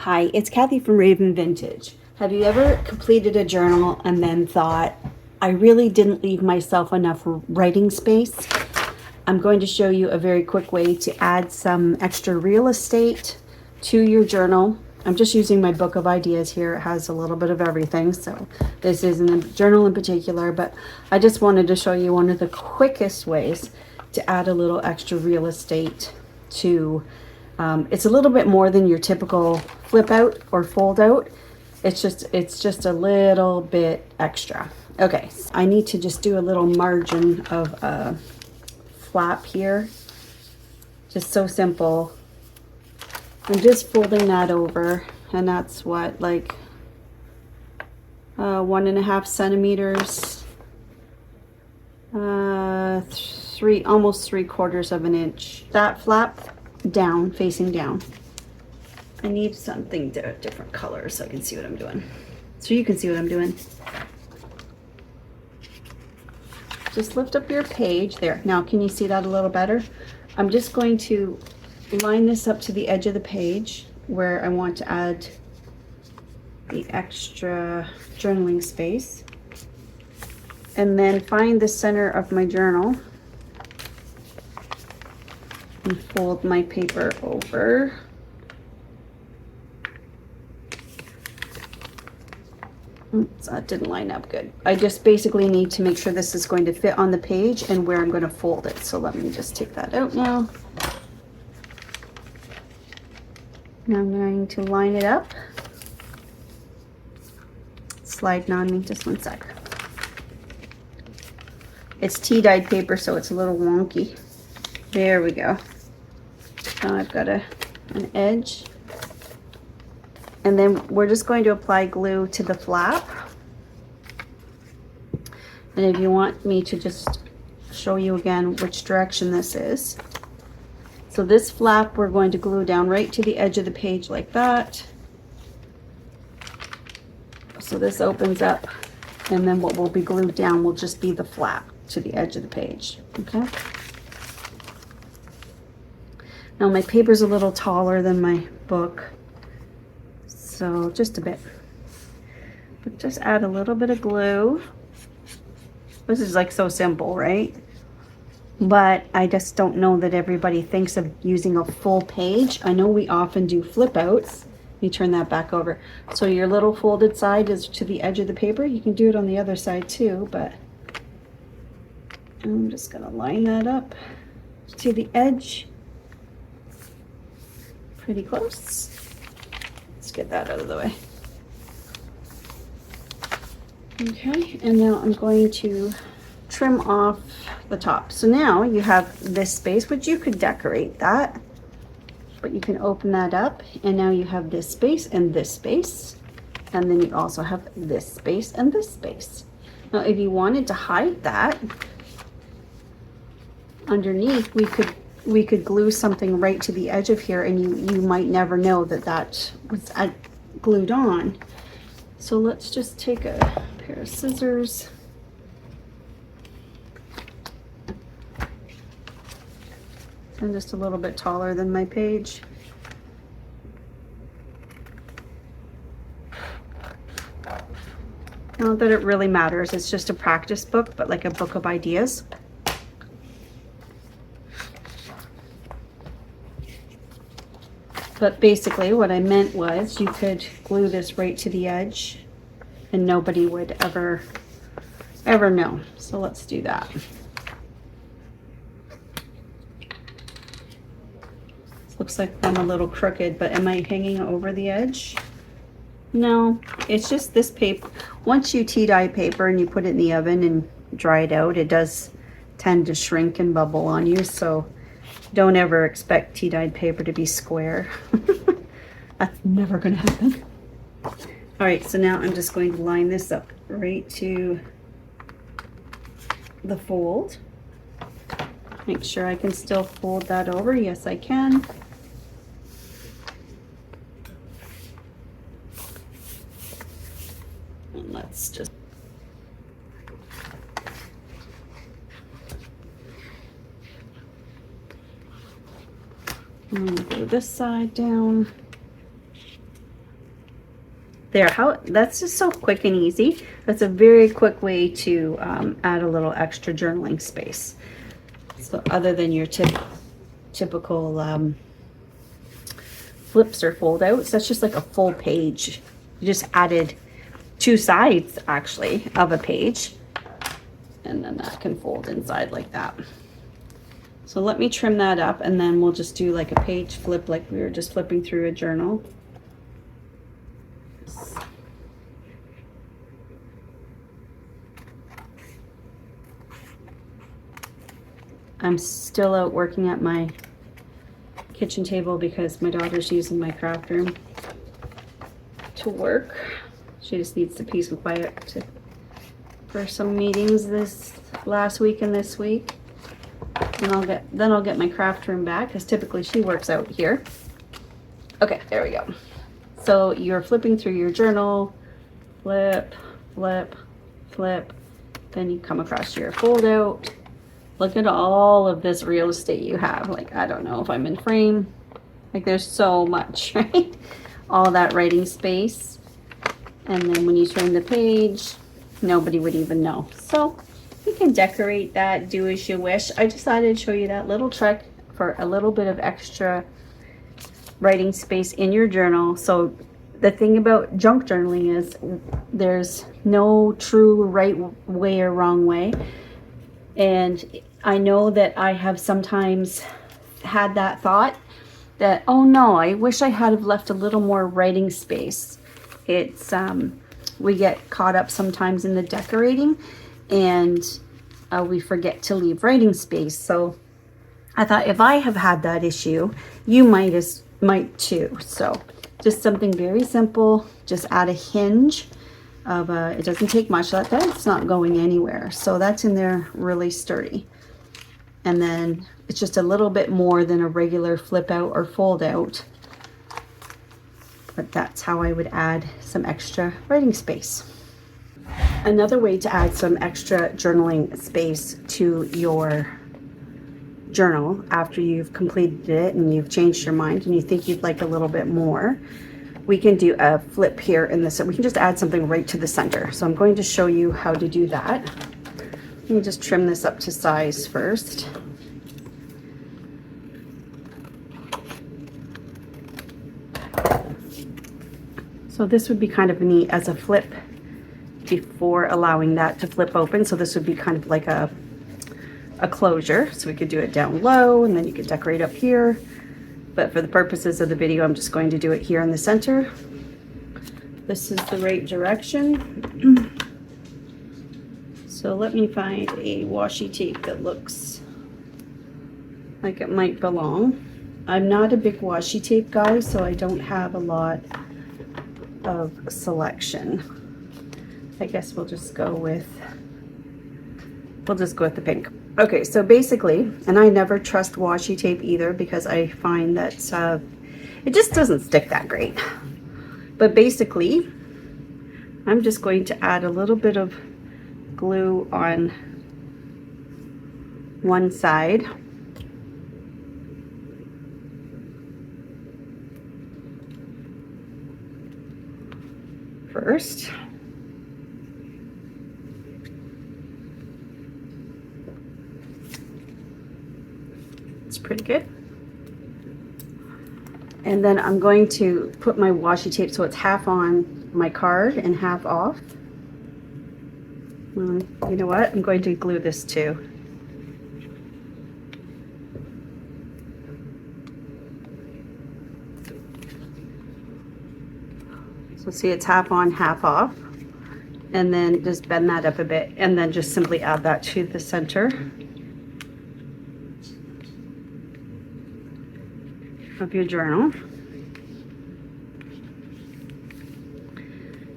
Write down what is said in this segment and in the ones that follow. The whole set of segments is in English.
Hi, it's Kathy from Raven Vintage. Have you ever completed a journal and then thought, I really didn't leave myself enough writing space? I'm going to show you a very quick way to add some extra real estate to your journal. I'm just using my book of ideas here. It has a little bit of everything, so this isn't a journal in particular, but I just wanted to show you one of the quickest ways to add a little extra real estate to it's a little bit more than your typical flip out or fold out. It's just a little bit extra. Okay, so I need to just do a little margin of a flap here. Just so simple. I'm just folding that over, and that's what, like 1.5 centimeters, almost 3/4 of an inch. That flap down, facing down. I need something different colors so I can see what I'm doing. So you can see what I'm doing. Just lift up your page there. Now, can you see that a little better? I'm just going to line this up to the edge of the page where I want to add the extra journaling space. And then find the center of my journal and fold my paper over. Oops, that didn't line up good. I just basically need to make sure this is going to fit on the page and where I'm going to fold it. So let me just take that out now. Now I'm going to line it up. It's sliding on me, just one sec. It's tea-dyed paper, so it's a little wonky. There we go. Now I've got an edge. And then we're just going to apply glue to the flap. And if you want me to just show you again which direction this is. So this flap we're going to glue down right to the edge of the page like that. So this opens up, and then what will be glued down will just be the flap to the edge of the page, okay? Now my paper's a little taller than my book, so just a bit. But just add a little bit of glue. This is like so simple, right? But I just don't know that everybody thinks of using a full page. I know we often do flip outs. You turn that back over. So your little folded side is to the edge of the paper. You can do it on the other side too, but I'm just gonna line that up to the edge. Pretty close. Let's get that out of the way. Okay, and now I'm going to trim off the top. So now you have this space, which you could decorate that, but you can open that up, and now you have this space and this space, and then you also have this space and this space. Now, if you wanted to hide that underneath, we could glue something right to the edge of here, and you might never know that that was glued on. So let's just take a pair of scissors. I'm just a little bit taller than my page. Not that it really matters, it's just a practice book, but like a book of ideas. But basically what I meant was you could glue this right to the edge and nobody would ever know. So let's do that. This looks like I'm a little crooked, but am I hanging over the edge? No, it's just this paper. Once you tea-dye paper and you put it in the oven and dry it out, it does tend to shrink and bubble on you. So don't ever expect tea-dyed paper to be square. That's never going to happen. All right, so now I'm just going to line this up right to the fold. Make sure I can still fold that over. Yes, I can. And let's just glue this side down. There, how that's just so quick and easy. That's a very quick way to add a little extra journaling space. So other than your typical flips or fold outs, that's just like a full page. You just added 2 sides actually of a page, and then that can fold inside like that. So let me trim that up, and then we'll just do like a page flip like we were just flipping through a journal. I'm still out working at my kitchen table because my daughter's using my craft room to work. She just needs the peace and quiet for some meetings this last week and this week. And I'll get my craft room back because typically she works out here. Okay, there we go. So you're flipping through your journal, flip, flip, flip. Then you come across your fold out. Look at all of this real estate you have. Like, I don't know if I'm in frame. Like, there's so much, right? All that writing space. And then when you turn the page, nobody would even know. So you can decorate that, do as you wish. I decided to show you that little trick for a little bit of extra writing space in your journal. So the thing about junk journaling is there's no true right way or wrong way. And I know that I have sometimes had that thought that, oh no, I wish I had have left a little more writing space. It's, we get caught up sometimes in the decorating, and we forget to leave writing space. So I thought if I have had that issue, you might too. So just something very simple, just add a hinge. It doesn't take much. That's not going anywhere, so that's in there really sturdy. And then it's just a little bit more than a regular flip out or fold out, but that's how I would add some extra writing space. Another way to add some extra journaling space to your journal after you've completed it and you've changed your mind and you think you'd like a little bit more, we can do a flip here in this. We can just add something right to the center. So I'm going to show you how to do that. Let me just trim this up to size first. So this would be kind of neat as a flip before allowing that to flip open. So this would be kind of like a closure. So we could do it down low and then you could decorate up here. But for the purposes of the video, I'm just going to do it here in the center. This is the right direction. So let me find a washi tape that looks like it might belong. I'm not a big washi tape guy, so I don't have a lot of selection. I guess we'll just go with the pink. Okay, so basically, and I never trust washi tape either because I find that it just doesn't stick that great. But basically, I'm just going to add a little bit of glue on one side. First. It's pretty good. And then I'm going to put my washi tape so it's half on my card and half off. You know what? I'm going to glue this too. So see, it's half on, half off. And then just bend that up a bit and then just simply add that to the center of your journal.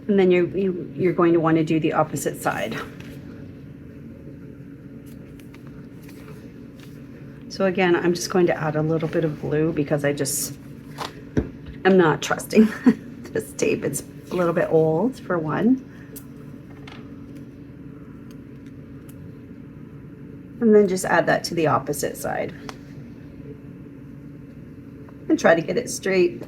And then you're going to want to do the opposite side. So again, I'm just going to add a little bit of glue because I just am not trusting this tape. It's a little bit old for one. And then just add that to the opposite side. And try to get it straight.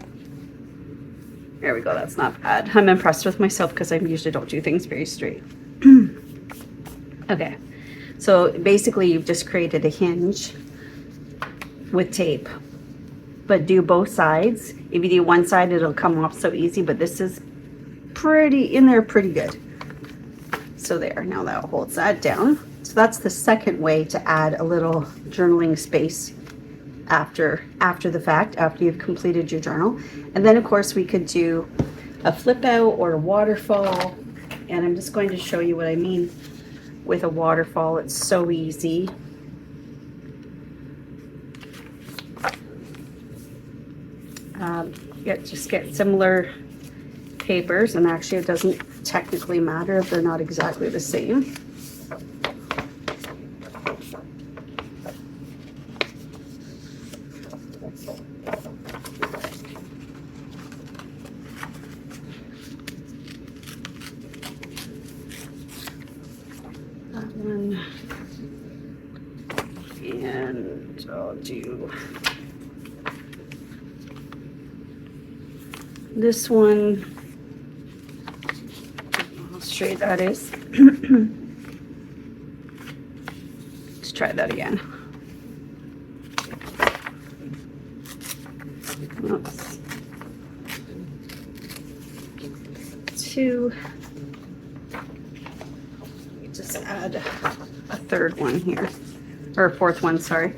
There we go, that's not bad. I'm impressed with myself because I usually don't do things very straight. Okay, so basically you've just created a hinge with tape, but do both sides. If you do one side, it'll come off so easy, but this is pretty in there, pretty good. So there, now that holds that down. So that's the second way to add a little journaling space after the fact, after you've completed your journal. And then of course we could do a flip out or a waterfall, and I'm just going to show you what I mean with a waterfall. It's so easy. Just get similar papers, and actually it doesn't technically matter if they're not exactly the same. That one, and I'll do this one. How straight that is. Let's try that again. Oops. Two. Just add a third one here, or a fourth one, sorry.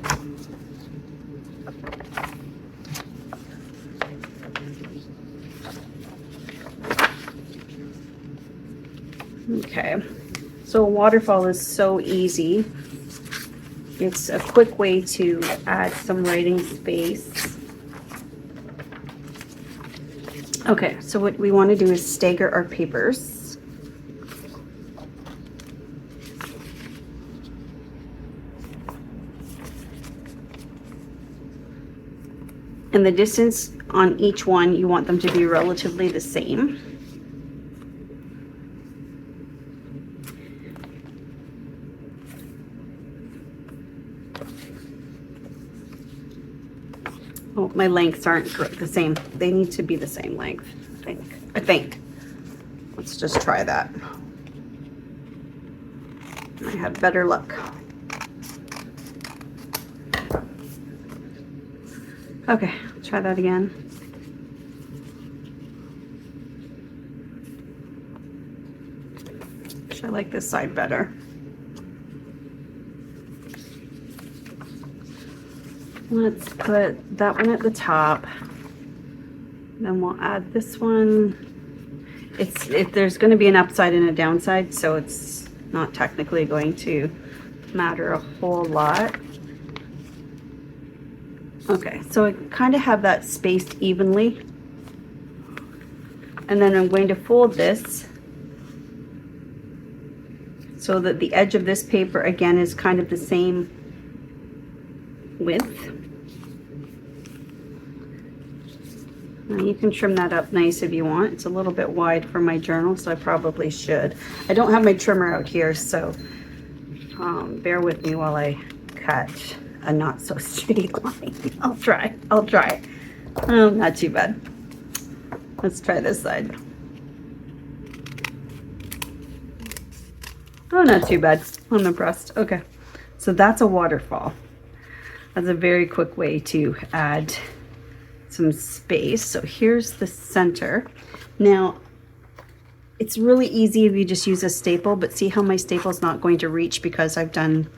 Okay, so a waterfall is so easy. It's a quick way to add some writing space. Okay, so what we want to do is stagger our papers. And the distance on each one, you want them to be relatively the same. Oh, my lengths aren't the same. They need to be the same length, I think. Let's just try that. I had better luck. Okay, try that again. I like this side better. Let's put that one at the top. Then we'll add this one. If there's going to be an upside and a downside, so it's not technically going to matter a whole lot. Okay, so I kind of have that spaced evenly. And then I'm going to fold this so that the edge of this paper again is kind of the same width. Now you can trim that up nice if you want. It's a little bit wide for my journal, so I probably should. I don't have my trimmer out here, so bear with me while I cut a not so straight line. I'll try. Oh, not too bad. Let's try this side. Oh, not too bad. I'm impressed. Okay, so that's a waterfall. That's a very quick way to add some space. So here's the center. Now, it's really easy if you just use a staple, but see how my staple's not going to reach because I've done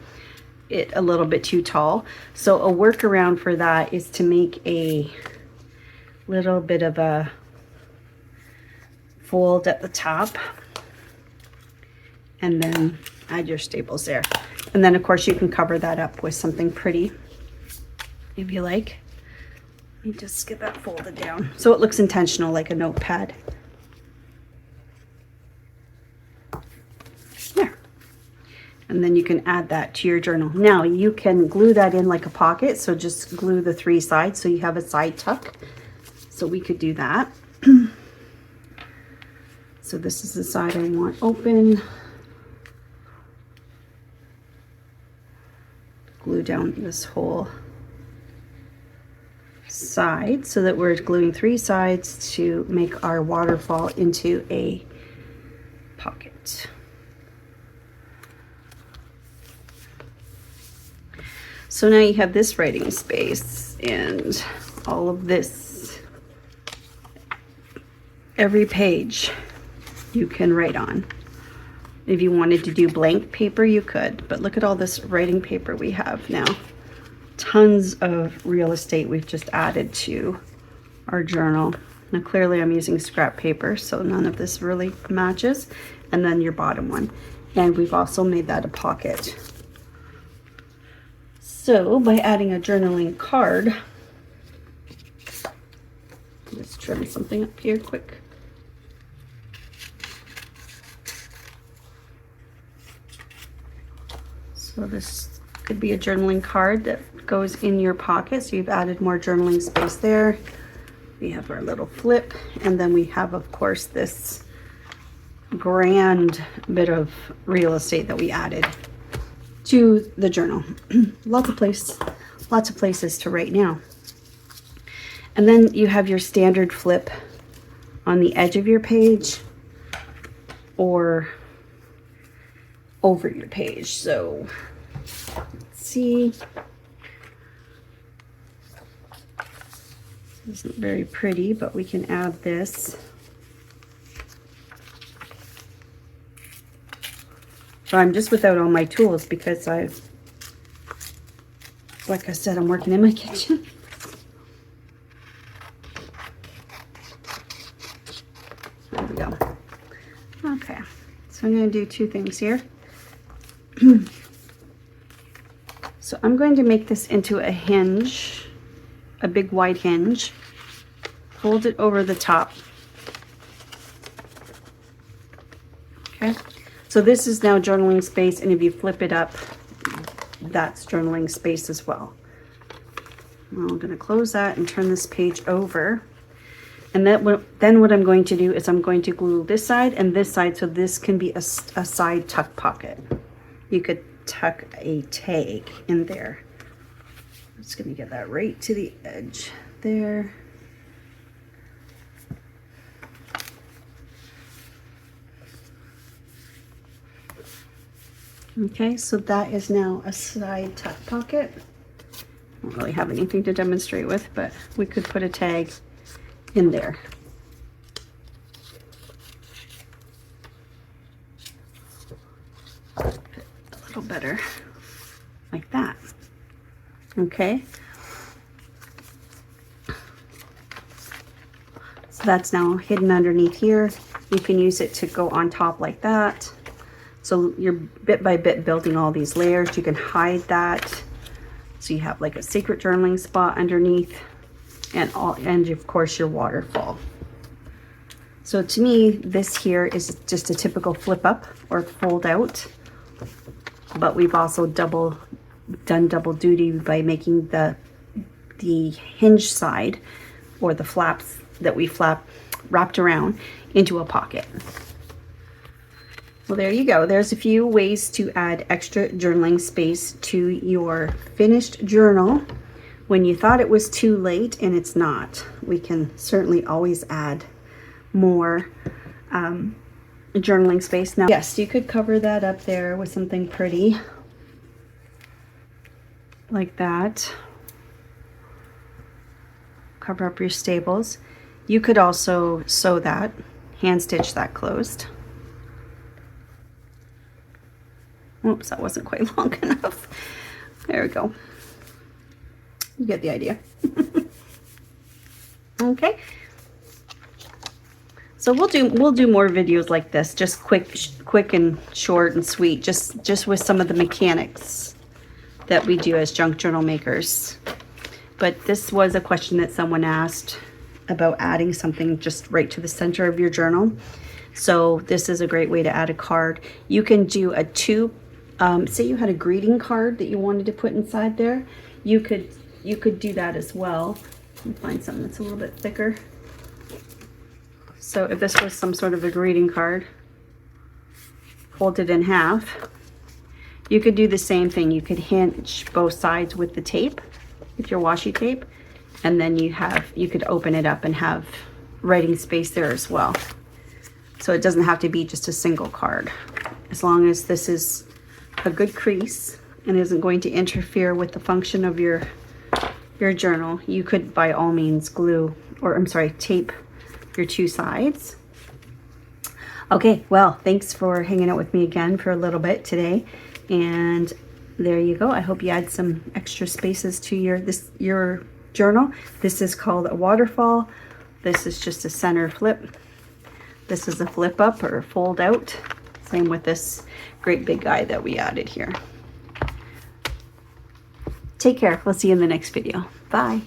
it a little bit too tall. So a workaround for that is to make a little bit of a fold at the top and then add your staples there. And then of course you can cover that up with something pretty if you like. Let me just get that folded down so it looks intentional, like a notepad. There. And then you can add that to your journal. Now you can glue that in like a pocket, so just glue the three sides so you have a side tuck. So we could do that. So this is the side I want open. Glue down this whole side so that we're gluing 3 sides to make our waterfall into a pocket. So now you have this writing space and all of this. Every page you can write on. If you wanted to do blank paper, you could, but look at all this writing paper we have now. Tons of real estate we've just added to our journal. Now clearly I'm using scrap paper, so none of this really matches. And then your bottom one. And we've also made that a pocket. So by adding a journaling card, let's trim something up here quick. So this could be a journaling card that goes in your pocket. So you've added more journaling space there. We have our little flip, and then we have, of course, this grand bit of real estate that we added to the journal. lots of places to write now. And then you have your standard flip on the edge of your page or over your page. So let's see. This isn't very pretty, but we can add this. So I'm just without all my tools because like I said, I'm working in my kitchen. There we go. Okay, so I'm going to do 2 things here. So I'm going to make this into a hinge, a big wide hinge. Fold it over the top. Okay. So this is now journaling space, and if you flip it up, that's journaling space as well. I'm going to close that and turn this page over. And then what I'm going to do is I'm going to glue this side and this side so this can be a side tuck pocket. You could tuck a tag in there. I'm just going to get that right to the edge there. Okay, so that is now a side tuck pocket. I don't really have anything to demonstrate with, but we could put a tag in there. A little better, like that. Okay. So that's now hidden underneath here. You can use it to go on top like that. So you're bit by bit building all these layers. You can hide that. So you have like a secret journaling spot underneath and of course your waterfall. So to me, this here is just a typical flip up or fold out, but we've also done double duty by making the hinge side or the flaps that we wrapped around into a pocket. Well, there you go. There's a few ways to add extra journaling space to your finished journal when you thought it was too late, and it's not. We can certainly always add more journaling space. Now, yes, you could cover that up there with something pretty like that. Cover up your staples. You could also sew that, hand stitch that closed. Oops, that wasn't quite long enough. There we go. You get the idea. Okay. So we'll do more videos like this, just quick and short and sweet, just with some of the mechanics that we do as junk journal makers. But this was a question that someone asked about adding something just right to the center of your journal. So this is a great way to add a card. You can do a say you had a greeting card that you wanted to put inside there. You could do that as well. Let me find something that's a little bit thicker. So if this was some sort of a greeting card, fold it in half. You could do the same thing. You could hinge both sides with the tape, with your washi tape, And then you could open it up and have writing space there as well. So it doesn't have to be just a single card. As long as this is a good crease and isn't going to interfere with the function of your journal, you could by all means glue, or I'm sorry, tape your two sides. Okay, well, thanks for hanging out with me again for a little bit today. And there you go. I hope you add some extra spaces to your journal. This is called a waterfall. This is just a center flip. This is a flip up or fold out. Same with this great big guy that we added here. Take care. We'll see you in the next video. Bye.